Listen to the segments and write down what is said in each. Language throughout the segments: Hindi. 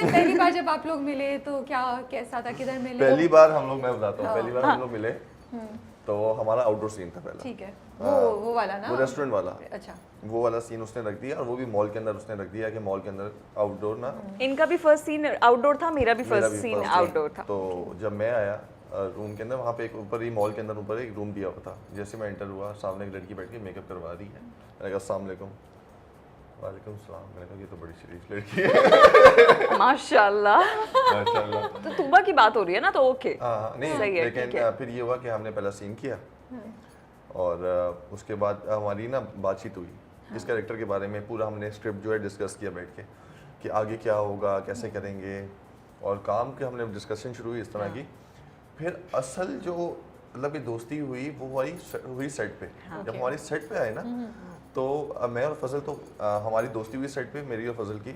पहली बार जब आप लोग मिले तो क्या कैसा था, किधर मिले? पहली बार हम लोग, मैं बताता हूँ, पहली बार हम लोग मिले तो हमारा आउटडोर सीन था पहला। ठीक है, वो वाला ना, वो रेस्टोरेंट वाला। अच्छा, वो वाला सीन उसने रख दिया, और वो भी मॉल के अंदर उसने रख दिया कि मॉल के अंदर आउटडोर ना। इनका भी फर्स्ट सीन आउटडोर था, मेरा भी फर्स्ट सीन आउटडोर था। तो जब मैं आया रूम के अंदर, वहाँ पे एक ऊपर ही मॉल के अंदर ऊपर एक रूम दिया हुआ था। जैसे मैं एंटर हुआ, सामने एक लड़की बैठ के मेकअप करवा रही है। मैंने कहा अस्सलाम वालेकुम। वालेकुम सलाम। मैंने कहा ये तो बड़ी शरीफ लड़की है। माशाल्लाह। माशाल्लाह। तो तुबा की बात हो रही है ना, तो ओके। हाँ नहीं, सही है, लेकिन ठीक है। फिर ये हुआ कि हमने पहला सीन किया, और उसके बाद हमारी ना बातचीत हुई इस कैरेक्टर के बारे में। पूरा हमने स्क्रिप्ट जो है डिस्कस किया बैठ के कि आगे क्या होगा, कैसे करेंगे, और काम के हमने डिस्कशन शुरू हुई इस तरह की। फिर असल जो मतलब कि दोस्ती हुई वो हुई सेट पे। जब हमारी सेट पे आए ना, तो मैं और फजल, तो हमारी दोस्ती हुई सेट पे, मेरी और फजल की।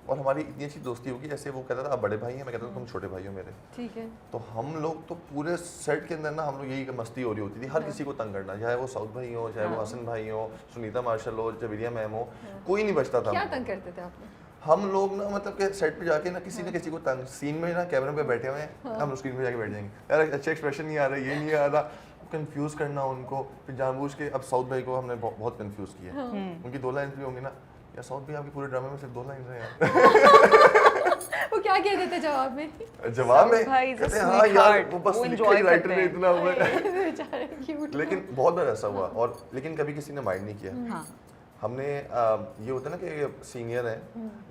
और हमारी इतनी अच्छी दोस्ती होगी, जैसे वो कहता था आप बड़े भाई हैं, मैं कहता था तुम छोटे भाई हो मेरे। ठीक है। तो हम लोग तो पूरे सेट के अंदर ना, हम लोग यही मस्ती हो रही होती थी, हर किसी को तंग करना, चाहे वो साउथ भाई हो, चाहे वो हसन भाई हो, सुनीता मार्शल हो, जबीरिया मैम हो, कोई नहीं बचता था। क्या तंग करते थे आप लोग? हम लोग ना मतलब कि सेट पे जाके ना किसी न किसी को तंग, सीन में ना कैमरे पे बैठे हुए हैं, हम स्क्रीन पे जाके बैठ जाएंगे, यार अच्छा एक्सप्रेशन नहीं आ रहा, ये नहीं आ रहा, कंफ्यूज करना उनको। फिर जानबूझ के, अब साउथ भाई को हमने बहुत कंफ्यूज किया। उनकी 2 लाइन भी होंगी ना, यार साउथ भाई आपके पूरे ड्रामे में सिर्फ 2 लाइन है यार। वो क्या कहते थे जवाब में? जवाब में भाई is a कहते हैं, हाँ यार sweetheart, वो बस वो लिखा enjoy ही राइटर करते ने हैं। इतना हुआ है। बेचारे क्यूट। लेकिन बहुत बार ऐसा हुआ, और लेकिन कभी किसी ने माइंड नहीं किया। हाँ। हमने ये होता है ना कि सीनियर है,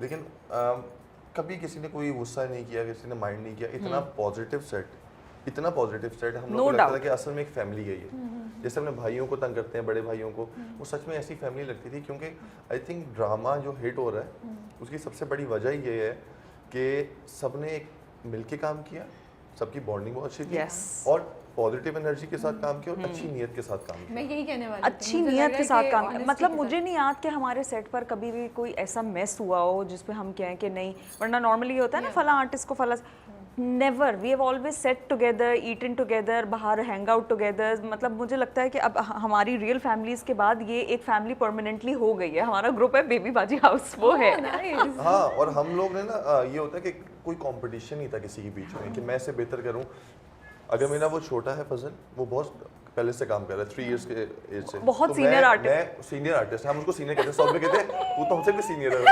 लेकिन कभी किसी ने कोई गुस्सा नहीं किया, किसी ने माइंड नहीं किया। इतना पॉजिटिव सेट, इतना पॉजिटिव सेट, हम लोग को लगता था कि असल में एक फैमिली है ये। जैसे अपने भाइयों को तंग करते हैं, बड़े भाइयों को, वो सच में ऐसी फैमिली लगती थी। क्योंकि आई थिंक ड्रामा जो हिट हो रहा है उसकी सबसे बड़ी वजह ये है कि सबने एक मिलके काम किया, सबकी बॉन्डिंग बहुत अच्छी थी, Yes. और पॉजिटिव एनर्जी के साथ काम किया, और अच्छी नीयत के साथ काम किया। मैं यही कहने वाली थी, अच्छी मुझे लग नियत रहा के है साथ कि काम, honesty मतलब के मुझे नहीं याद कि हमारे सेट पर कभी भी कोई ऐसा मेस हुआ हो जिस पे हम कहें कि नहीं, वरना नॉर्मली होता है ना फला आर्टिस्ट को फला। Never, we have always set together, eaten together, बाहर हैंग आउट टुगेदर। मतलब मुझे लगता है कि अब हमारी रियल फैमिलीज के बाद ये एक फैमिली परमानेंटली हो गई है। हमारा ग्रुप है बेबी बाजी हाउस, वो है। nice. हाँ, और हम लोग ने ना ये होता है कि कोई कंपटीशन नहीं था किसी के बीच में कि मैं इसे बेहतर करूं। अगर मेरा वो छोटा है फजल, वो बहुत पहले से काम कर रहा है, 3 इयर्स के एज से, बहुत तो senior artist। मैं सीनियर आर्टिस्ट, हम उसको सीनियर कहते हैं। सब में कहते हैं तू तो हमसे भी सीनियर है।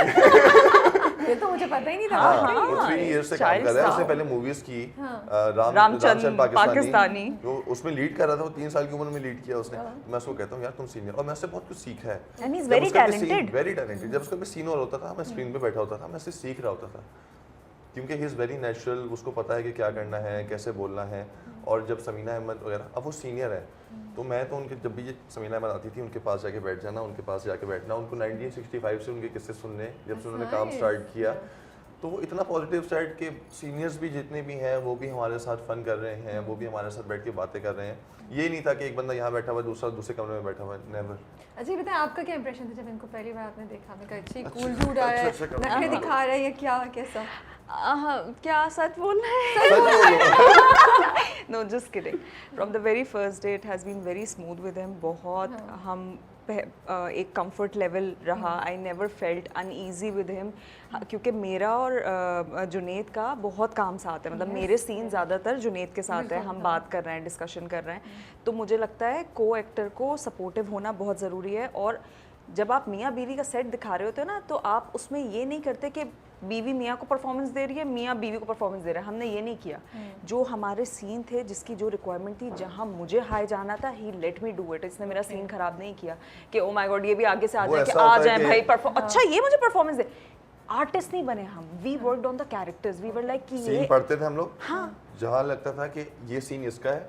ये तो मुझे पता ही नहीं था। हाँ, वो 3 इयर्स से काम कर रहा है। उसने पहले मूवीज की, रामचंद्र पाकिस्तानी, वो उसमें लीड कर रहा था। वो 3 साल की उम्र में लीड किया उसने। मैं उसको कहता हूँ यार तुम सीनियर, और मैं उससे बहुत कुछ सीखा है। And he's very talented। Very talented. जब उसका सीन हो होता था, मैं स्क्रीन पे बैठा होता था, मैं उससे सीख रहा होता था, क्योंकि ही इज़ वेरी नेचुरल। उसको पता है कि क्या करना है, कैसे बोलना है। और जब समीना अहमद वगैरह, अब वो सीनियर है, तो मैं तो उनके, जब भी ये समीना अहमद आती थी, उनके पास जाके बैठ जाना, उनके पास जाके बैठना, उनको 1965 से उनके किस्से सुनने, जब से उन्होंने काम स्टार्ट किया। तो वो इतना पॉजिटिव साइड के सीनियर्स भी जितने भी हैं, वो भी हमारे साथ फन कर रहे हैं, वो भी हमारे साथ बैठ के बातें कर रहे हैं। ये नहीं था कि एक बंदा यहाँ बैठा हुआ है, दूसरा दूसरे कमरे में बैठा हुआ है, नेवर। अच्छा बताएं, आपका क्या इंप्रेशन था जब इनको पहली बार आपने देखा? मैं अच्छी कूल डूड आ रहा है, नखरे दिखा रहा है, या क्या कैसा? क्या सच बोलना है? No, just kidding. From the very first day, it has been very smooth with him. बहुत हम एक कंफर्ट लेवल रहा। I never felt uneasy with him, क्योंकि मेरा और जुनेद का बहुत काम साथ है। मतलब मेरे सीन ज़्यादातर जुनेद के साथ है, हम बात कर रहे हैं, डिस्कशन कर रहे हैं। तो मुझे लगता है को एक्टर को सपोर्टिव होना बहुत ज़रूरी है। और जब आप मियाँ बीवी का सेट दिखा रहे होते हो ना, तो आप उसमें ये नहीं करते कि बीवी मियाँ को परफॉर्मेंस दे रही है, मियाँ बीवी को परफॉर्मेंस दे रहा है। हमने ये नहीं किया। जो हमारे सीन थे, जिसकी जो रिक्वायरमेंट थी, जहाँ मुझे हाई जाना था, ही लेट मी डू इट। इसने मेरा सीन खराब नहीं किया कि ओ माय गॉड ये भी आगे से आ जाए, कि आ जाए भाई अच्छा ये मुझे परफॉर्मेंस दे। आर्टिस्ट नहीं बने हम, we worked on the characters, we were like कि ये सीन पढ़ते थे हम लोग। हाँ, जहाँ लगता था कि ये सीन इसका है,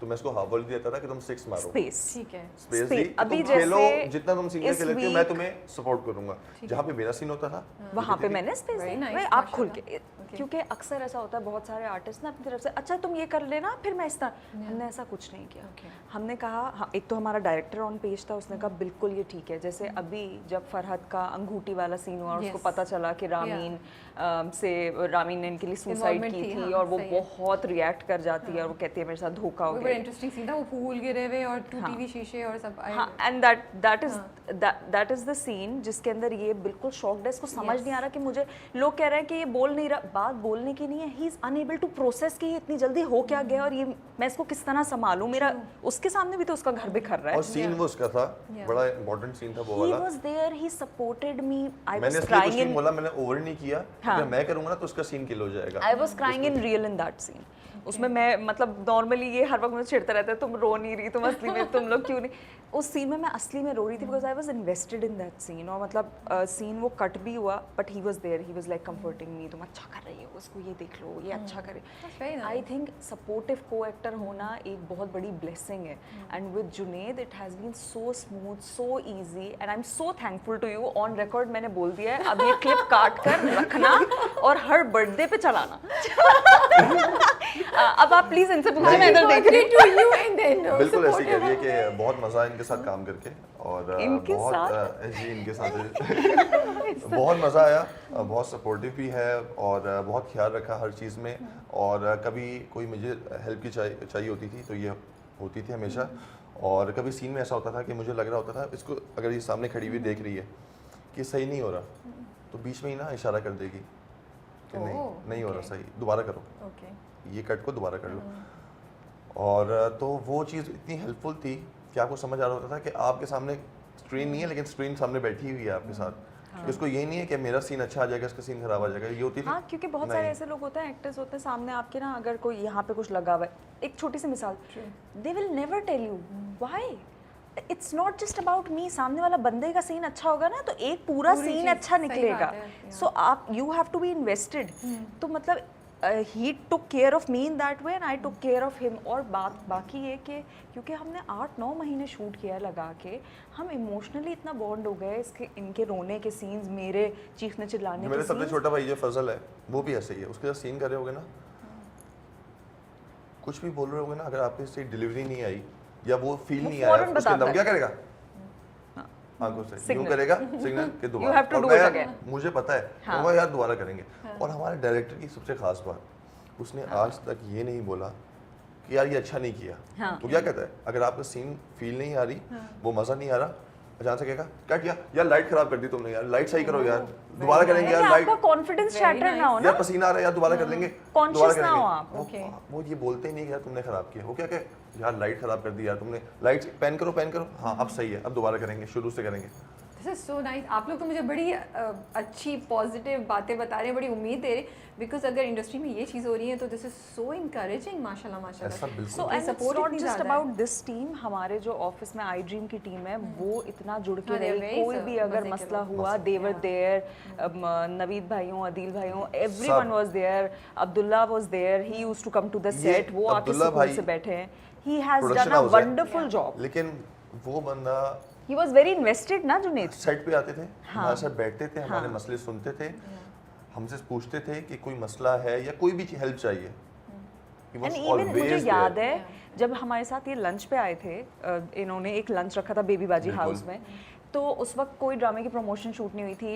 तो मैं इसको हाफ वर्ड देता था कि तुम 6 मारो, स्पेस। ठीक है, स्पेस दी, अभी तुम खेलो जैसे जितना तुम सीनियर इस खेलते हो, week- मैं तुम्हें सपोर्ट करूंगा। जहाँ पे मेरा सीन होता था, वहाँ पे मैंने स्पेस Very दी। nice, भाई आप खुल के, क्योंकि अक्सर ऐसा होता है बहुत सारे आर्टिस्ट ना अपनी तरफ से अच्छा तुम ये कर लेना फिर मैं इस तरह हमने ऐसा कुछ नहीं किया हमने कहा हाँ, एक तो हमारा डायरेक्टर ऑन पेज था उसने कहा बिल्कुल ये ठीक है जैसे अभी जब फरहद का अंगूठी वाला सीन हुआ और उसको पता चला कि रामीन ने इनके लिए सुसाइड की थी और वो बहुत रिएक्ट कर जाती है और वो कहती है मेरे साथ धोखा हो गया इंटरेस्टिंग सीन था वो फूल गिरे हुए और टूटी हुई शीशे और सब हाँ and that is the scene जिसके अंदर ये बिल्कुल शॉक्ड है इसको समझ नहीं आ रहा कि मुझे लोग कह रहे हैं कि ये बोल नहीं रहा बात बोलने की नहीं है he is unable to process कि इतनी जल्दी हो क्या गया और ये मैं इसको किस तरह संभालूं मेरा उसके सामने भी तो उसका घर बिखर रहा है और सीन वो उसका था बड़ा इंपॉर्टेंट सीन था वो वाला ही was there he supported me I मैंने वाज इसलिए कुछ क्राइंग नहीं इन बोला मैंने ओवर नहीं किया अगर मैं करूंगा ना तो उसका सीन किल हो जाएगा I was crying in real in that scene उसमें मैं मतलब नॉर्मली ये हर वक्त मुझे चिढ़ता रहता है तुम रो नहीं रही तुम असली में तुम लोग क्यों नहीं उस सीन में मैं असली में रो रही थी because I was invested in that scene और मतलब सीन वो कट भी हुआ but he was there he was like comforting me तुम अच्छा कर रही हो उसको ये देख लो ये अच्छा करे आई थिंक सपोर्टिव को एक्टर होना एक बहुत बड़ी ब्लेसिंग है and with Junaid it has been so smooth so easy and I am so thankful to you on record मैंने बोल दिया है अब ये क्लिप काट कर रखना और हर बर्थडे पे चलाना अब आप प्लीज इनसे पूछिए मैं इधर देख रही हूँ बिल्कुल ऐसे कह रही है कि बहुत मजा है इनके साथ काम करके और इनके बहुत जी इनके साथ बहुत मजा आया बहुत सपोर्टिव भी है और बहुत ख्याल रखा हर चीज़ में और कभी कोई मुझे हेल्प की चाहिए होती थी तो ये होती थी हमेशा और कभी सीन में ऐसा होता था कि मुझे लग रहा होता था इसको अगर ये सामने खड़ी हुई देख रही है कि सही नहीं हो रहा तो बीच में ही ना इशारा कर देगी कि नहीं हो रहा सही दोबारा करो ये कट को दोबारा कर लो और तो वो चीज़ इतनी हेल्पफुल थी कि आपको समझ आ रहा होता था कि आपके सामने स्क्रीन नहीं है लेकिन स्क्रीन सामने बैठी हुई है आपके साथ इसको यही नहीं है कि मेरा सीन अच्छा आ जाएगा इसका सीन खराब आ जाएगा ये होती थी हाँ क्योंकि बहुत सारे ऐसे लोग होते हैं एक्टर्स होते हैं सामने आपके ना अगर कोई यहाँ पे कुछ लगा हुआ है एक छोटी सी मिसाल they will never tell you why it's not just about me सामने वाला बंदे का सीन अच्छा होगा ना तो एक पूरा सीन अच्छा निकलेगा सो आप you have to be invested तो मतलब he took care of me in that way and I took care of him और बाकी ये कि क्योंकि हमने 8-9 महीने शूट किया लगा के हम इमोशनली इतना बॉन्ड हो गए इसके इनके रोने के सीन्स मेरे चीखने चिल्लाने के मेरे सबसे छोटा भाई जो फजल है वो भी ऐसे ही है उसके साथ सीन कर रहे होगे ना कुछ भी बोल रहे होगे ना अगर आपके से डिलीवरी नहीं आई या वो फील नहीं आया उसके अंदर क्या करेगा आंखों से यूं करेगा सिग्नल के दोबारा मुझे पता है वो यार दोबारा करेंगे और हमारे डायरेक्टर की सबसे खास बात उसने आज तक ये नहीं बोला कि यार ये अच्छा नहीं किया तो क्या कहता है अगर आपका सीन फील नहीं आ रही वो मजा नहीं आ रहा अचानक से कहेगा क्या किया यार लाइट खराब कर दी तुमने यार लाइट सही करो यार दोबारा करेंगे यार लाइट कॉन्फिडेंस शैटर ना हो ना यार पसीना आ रहा है यार दोबारा कर लेंगे कॉन्शियस ना हो आप वो ये बोलते ही नहीं कि यार तुमने खराब किया वो क्या कहे यार लाइट खराब कर दी यार तुमने लाइट पैन करो हाँ अब सही है अब दोबारा करेंगे शुरू से करेंगे दिस इज सो नाइस आप लोग तो मुझे बड़ी अच्छी पॉजिटिव बातें बता रहे हैं बड़ी उम्मीद दे रहे बिकॉज अगर इंडस्ट्री में ये चीज़ हो रही है तो दिस इज सो इनकरेजिंग माशाल्लाह so and it's not just about this team हमारे जो ऑफिस में आई ड्रीम की टीम है वो इतना जुड़ के रही कोई भी अगर मसला हुआ दे वर देयर नवीद भाइयों अदील भाइयों everyone was there Abdullah was there he used to come to the set वो आके सुकून से बैठे हैं he has done a wonderful job लेकिन वो बंदा He was very invested ना जुनेद सेट पे आते थे हमारे साथ बैठते थे हमारे मसले सुनते थे हमसे पूछते थे कि कोई मसला है या कोई भी हेल्प चाहिए एंड इवन मुझे याद है जब हमारे साथ ये लंच पे आए थे इन्होंने एक लंच रखा था बेबी बाजी हाउस में तो उस वक्त कोई ड्रामे की प्रमोशन शूट नहीं हुई थी